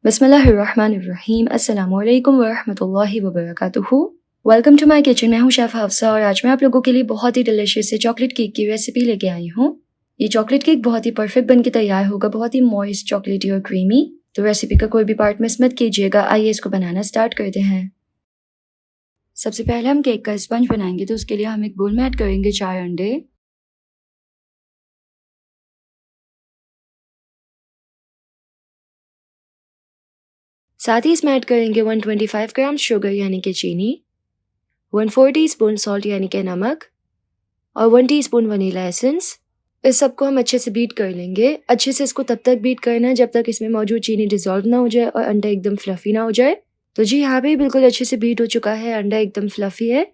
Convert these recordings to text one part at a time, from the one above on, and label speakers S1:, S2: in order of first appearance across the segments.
S1: बिस्मिल्लाहिर्रहमानिर्रहीम अस्सलामुअलैकुम वरहमतुल्लाहि वबरकातुहू। Welcome to my kitchen. मैं हूँ शेफ़ हफ्सा और आज मैं आप लोगों के लिए बहुत ही डिलिशियस से चॉकलेट केक की रेसिपी लेके आई हूँ। ये चॉकलेट केक बहुत ही परफेक्ट बन के तैयार होगा, बहुत ही मॉइस्ट, चॉकलेटी और क्रीमी। तो रेसिपी का कोई भी पार्ट मिस मत कीजिएगा। आइए इसको बनाना स्टार्ट करते हैं। सबसे पहले हम केक का स्पंज बनाएंगे, तो उसके लिए हम एक बोल में ऐड करेंगे 4 अंडे, साथ ही इसमें ऐड करेंगे 125 ग्राम शुगर यानी कि चीनी, 1/4 टीस्पून सॉल्ट यानी कि नमक और 1 टीस्पून वनीला एसेंस। इस सबको हम अच्छे से बीट कर लेंगे। अच्छे से इसको तब तक बीट करना है जब तक इसमें मौजूद चीनी डिसॉल्व ना हो जाए और अंडा एकदम फ्लफी ना हो जाए। तो जी यहाँ पे बिल्कुल अच्छे से बीट हो चुका है, अंडा एकदम फ्लफी है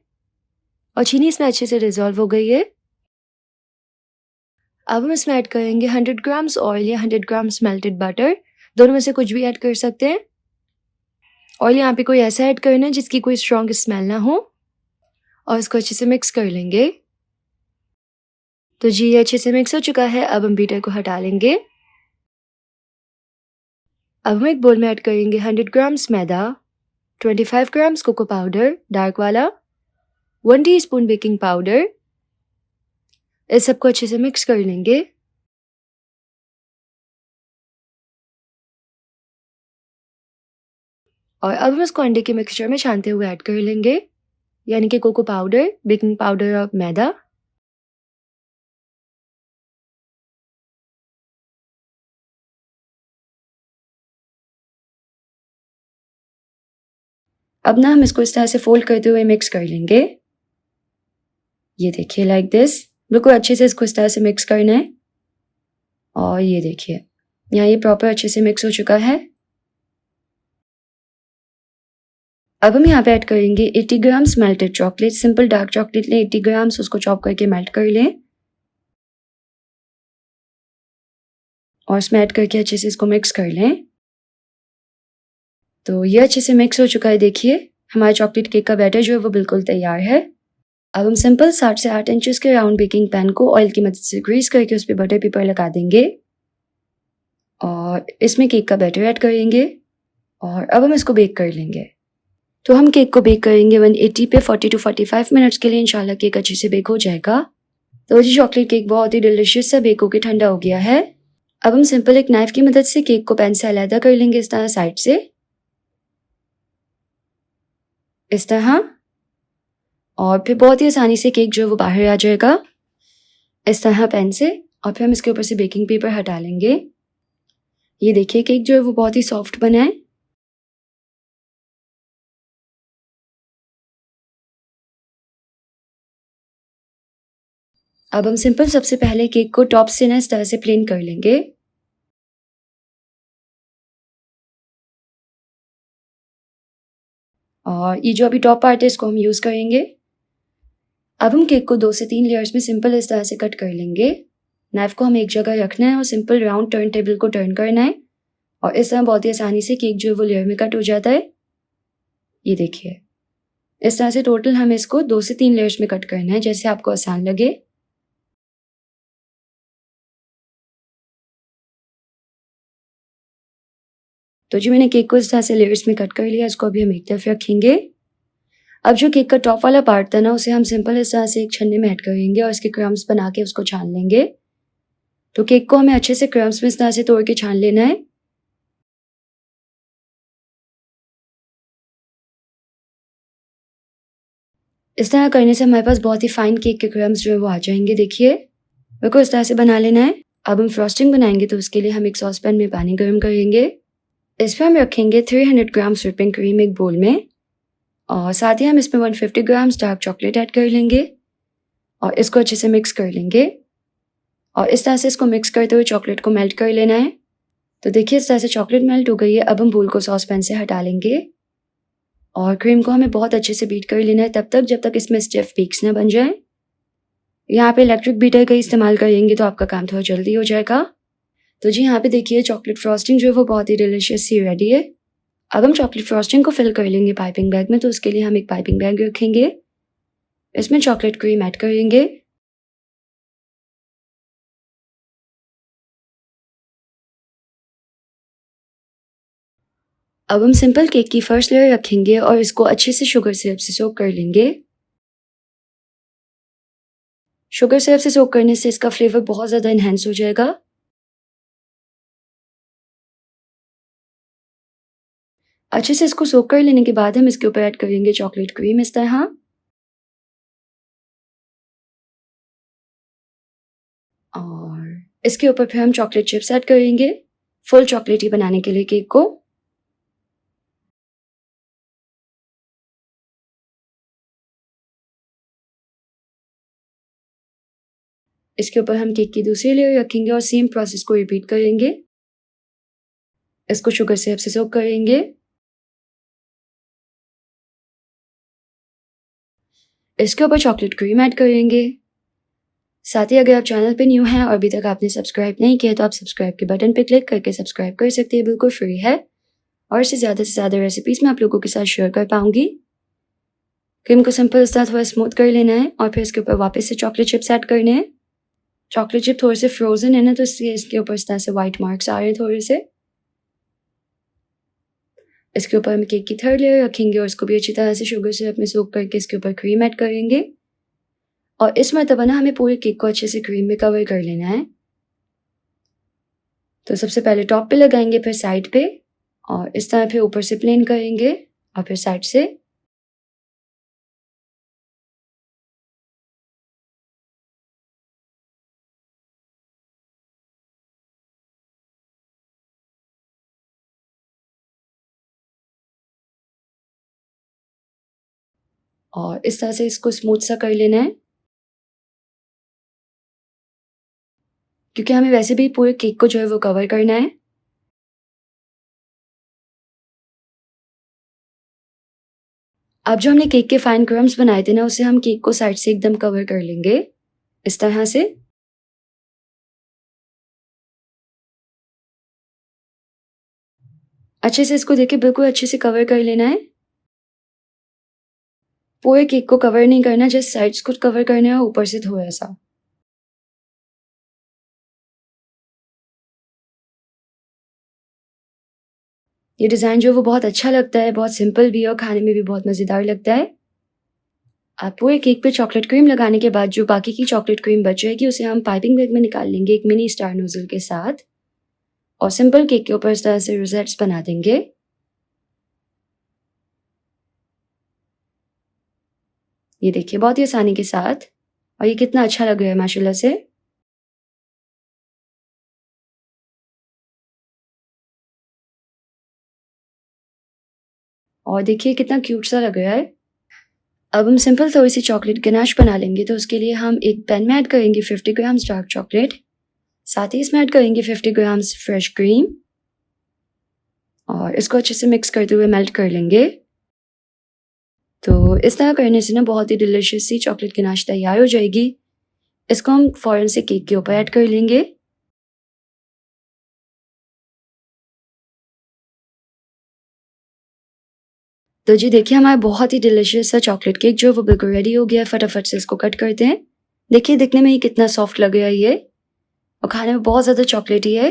S1: और चीनी इसमें अच्छे से डिसॉल्व हो गई है। अब हम इसमें ऐड करेंगे 100 ग्राम्स ऑयल या 100 ग्राम्स मेल्टेड बटर, दोनों में से कुछ भी ऐड कर सकते हैं। ऑयल यहाँ पे कोई ऐसा ऐड करना है जिसकी कोई स्ट्रॉन्ग स्मेल ना हो और इसको अच्छे से मिक्स कर लेंगे। तो जी ये अच्छे से मिक्स हो चुका है। अब हम बीटर को हटा लेंगे। अब हम एक बोल में ऐड करेंगे 100 ग्राम्स मैदा, 25 ग्राम्स कोको पाउडर डार्क वाला, 1 टीस्पून बेकिंग पाउडर। इस सबको अच्छे से मिक्स कर लेंगे। और अब हम इसको अंडे के मिक्सचर में छानते हुए ऐड कर लेंगे, यानी कि कोको पाउडर, बेकिंग पाउडर और मैदा। अब ना हम इसको इस तरह से फोल्ड करते हुए मिक्स कर लेंगे। ये देखिए लाइक दिस, बिल्कुल अच्छे से इसको इस तरह से मिक्स करना है। और ये देखिए यहाँ ये प्रॉपर अच्छे से मिक्स हो चुका है। अब हम यहाँ पे ऐड करेंगे 80 grams melted chocolate. Simple dark chocolate लें 80 ग्राम्स, उसको चॉप करके मेल्ट कर लें और इसमें ऐड करके अच्छे से इसको मिक्स कर लें। तो ये अच्छे से मिक्स हो चुका है। देखिए हमारा चॉकलेट केक का बैटर जो है वो बिल्कुल तैयार है। अब हम सिंपल 7 से 8 इंचेस के राउंड बेकिंग पैन को ऑयल की मदद से ग्रीस करके उस पर बटर पेपर लगा देंगे और इसमें केक का बैटर ऐड करेंगे और अब हम इसको बेक कर लेंगे। तो हम केक को बेक करेंगे 180 पे 40 to 45 मिनट्स के लिए। इंशाल्लाह केक अच्छे से बेक हो जाएगा। तो जी चॉकलेट केक बहुत ही डिलिशियस सा बेक होकर ठंडा हो गया है। अब हम सिंपल एक नाइफ की मदद से केक को पैन से अलहदा कर लेंगे, इस तरह साइड से, इस तरह। और फिर बहुत ही आसानी से केक जो है वो बाहर आ जाएगा इस तरह पैन से। और फिर हम इसके ऊपर से बेकिंग पेपर हटा लेंगे। ये देखिए केक जो है वो बहुत ही सॉफ्ट बना है। अब हम सिंपल सबसे पहले केक को टॉप से ना इस तरह से प्लेन कर लेंगे। और ये जो अभी टॉप पार्ट है इसको हम यूज करेंगे। अब हम केक को 2 से 3 लेयर्स में सिंपल इस तरह से कट कर लेंगे। नाइफ को हम एक जगह रखना है और सिंपल राउंड टर्न टेबल को टर्न करना है और इस तरह बहुत ही आसानी से केक जो है वो लेयर में कट हो जाता है। ये देखिए इस तरह से टोटल हमें इसको 2 से 3 लेयर्स में कट करना है, जैसे आपको आसान लगे। तो जी मैंने केक को इस तरह से लेयर्स में कट कर लिया। इसको अभी हम एक तरफ रखेंगे। अब जो केक का टॉप वाला पार्ट था ना उसे हम सिंपल इस तरह से एक छन्ने में ऐड करेंगे और इसके क्रम्स बना के उसको छान लेंगे। तो केक को हमें अच्छे से क्रम्स में इस तरह से तोड़ के छान लेना है। इस तरह करने से हमारे पास बहुत ही फाइन केक के क्रम्स जो है वो आ जाएंगे। देखिए मेरे को इस तरह से बना लेना है। अब हम फ्रॉस्टिंग बनाएंगे, तो उसके लिए हम एक सॉस पैन में पानी गर्म करेंगे। इस पर हम रखेंगे 300 ग्राम्स व्हिपिंग क्रीम एक बोल में और साथ ही हम इसमें 150 ग्राम्स डार्क चॉकलेट ऐड कर लेंगे और इसको अच्छे से मिक्स कर लेंगे। और इस तरह से इसको मिक्स करते हुए चॉकलेट को मेल्ट कर लेना है। तो देखिए इस तरह से चॉकलेट मेल्ट हो गई है। अब हम बोल को सॉस पैन से हटा लेंगे और क्रीम को हमें बहुत अच्छे से बीट कर लेना है तब तक जब तक इसमें स्टिफ पीक्स ना बन जाए। यहाँ पे इलेक्ट्रिक बीटर का इस्तेमाल करेंगे तो आपका काम थोड़ा जल्दी हो जाएगा। तो जी यहाँ पे देखिए चॉकलेट फ्रॉस्टिंग जो है वो बहुत ही डिलिशियस सी रेडी है। अब हम चॉकलेट फ्रॉस्टिंग को फिल कर लेंगे पाइपिंग बैग में। तो उसके लिए हम एक पाइपिंग बैग रखेंगे, इसमें चॉकलेट क्रीम ऐड करेंगे अब हम सिंपल केक की फर्स्ट लेयर रखेंगे और इसको अच्छे से शुगर सिरप से सोक कर लेंगे। शुगर सिरप से सोक करने से इसका फ्लेवर बहुत ज़्यादा इन्हेंस हो जाएगा। अच्छे से इसको सोक कर लेने के बाद हम इसके ऊपर ऐड करेंगे चॉकलेट क्रीम इस तरह। और इसके ऊपर फिर हम चॉकलेट चिप्स ऐड करेंगे फुल चॉकलेटी बनाने के लिए केक को। इसके ऊपर हम केक की दूसरी लेयर रखेंगे और सेम प्रोसेस को रिपीट करेंगे। इसको शुगर सिरप से सोक करेंगे। इसके ऊपर चॉकलेट क्रीम ऐड करेंगे। साथ ही अगर आप चैनल पे न्यू हैं और अभी तक आपने सब्सक्राइब नहीं किया तो आप सब्सक्राइब के बटन पे क्लिक करके सब्सक्राइब कर सकते हैं, बिल्कुल फ्री है। और इससे ज़्यादा रेसिपीज़ मैं आप लोगों के साथ शेयर कर पाऊंगी। क्रीम को सिंपल इस तरह थोड़ा स्मूथ कर लेना है और फिर इसके ऊपर वापस से चॉकलेट चिप्स ऐड करने हैं। चॉकलेट चिप थोड़े से फ्रोजन है ना, तो इसलिए इसके ऊपर इस तरह से वाइट मार्क्स आ रहे हैं थोड़े से। इसके ऊपर हम केक की थर्ड लेयर रखेंगे और इसको भी अच्छी तरह से शुगर सिरप में सोक करके इसके ऊपर क्रीम ऐड करेंगे। और इस मरतबा ना हमें पूरे केक को अच्छे से क्रीम में कवर कर लेना है। तो सबसे पहले टॉप पे लगाएंगे, फिर साइड पे, और इस तरह फिर ऊपर से प्लेन करेंगे और फिर साइड से। और इस तरह से इसको स्मूथ सा कर लेना है, क्योंकि हमें वैसे भी पूरे केक को जो है वो कवर करना है। अब जो हमने केक के फाइन क्रम्स बनाए थे ना, उसे हम केक को साइड से एकदम कवर कर लेंगे इस तरह से। अच्छे से इसको देखिए बिल्कुल अच्छे से कवर कर लेना है। पूरे केक को कवर नहीं करना, जस्ट साइड्स को कवर करना है ऊपर से थोड़ा सा। ये डिज़ाइन जो है वो बहुत अच्छा लगता है, बहुत सिंपल भी है और खाने में भी बहुत मज़ेदार लगता है। आप पूरे केक पे चॉकलेट क्रीम लगाने के बाद जो बाकी की चॉकलेट क्रीम बच जाएगी उसे हम पाइपिंग बैग में निकाल लेंगे एक मिनी स्टार नोजल के साथ, और सिंपल केक के ऊपर इस तरह से रोजेट्स बना देंगे। ये देखिए बहुत ही आसानी के साथ, और ये कितना अच्छा लग रहा है माशाल्लाह से। और देखिए कितना क्यूट सा लग रहा है। अब हम सिंपल थोड़ी सी चॉकलेट गनाश बना लेंगे, तो उसके लिए हम एक पैन में ऐड करेंगे 50 ग्राम्स डार्क चॉकलेट। साथ ही इसमें ऐड करेंगे 50 ग्राम्स फ्रेश क्रीम और इसको अच्छे से मिक्स करते हुए मेल्ट कर लेंगे। तो इस तरह करने से ना बहुत ही डिलिशियस सी चॉकलेट गनाश तैयार हो जाएगी। इसको हम फ़ौरन से केक के ऊपर ऐड कर लेंगे। तो जी देखिए हमारा बहुत ही डिलिशियस सा चॉकलेट केक जो है वो बिल्कुल रेडी हो गया है। फटाफट से इसको कट करते हैं। देखिए दिखने में ही कितना सॉफ्ट लग रहा है ये, और खाने में बहुत ज़्यादा चॉकलेटी है।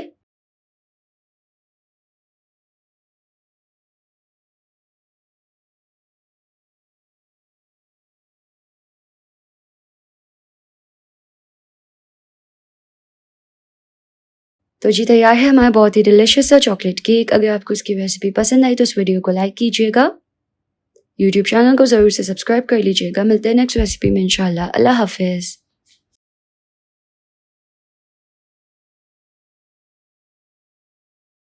S1: तो जी तैयार है हमारा बहुत ही डिलिशियस सा चॉकलेट केक। अगर आपको इसकी रेसिपी पसंद आई तो इस वीडियो को लाइक कीजिएगा, यूट्यूब चैनल को ज़रूर से सब्सक्राइब कर लीजिएगा। मिलते हैं नेक्स्ट रेसिपी में इंशाल्लाह। अल्लाह हाफिज़।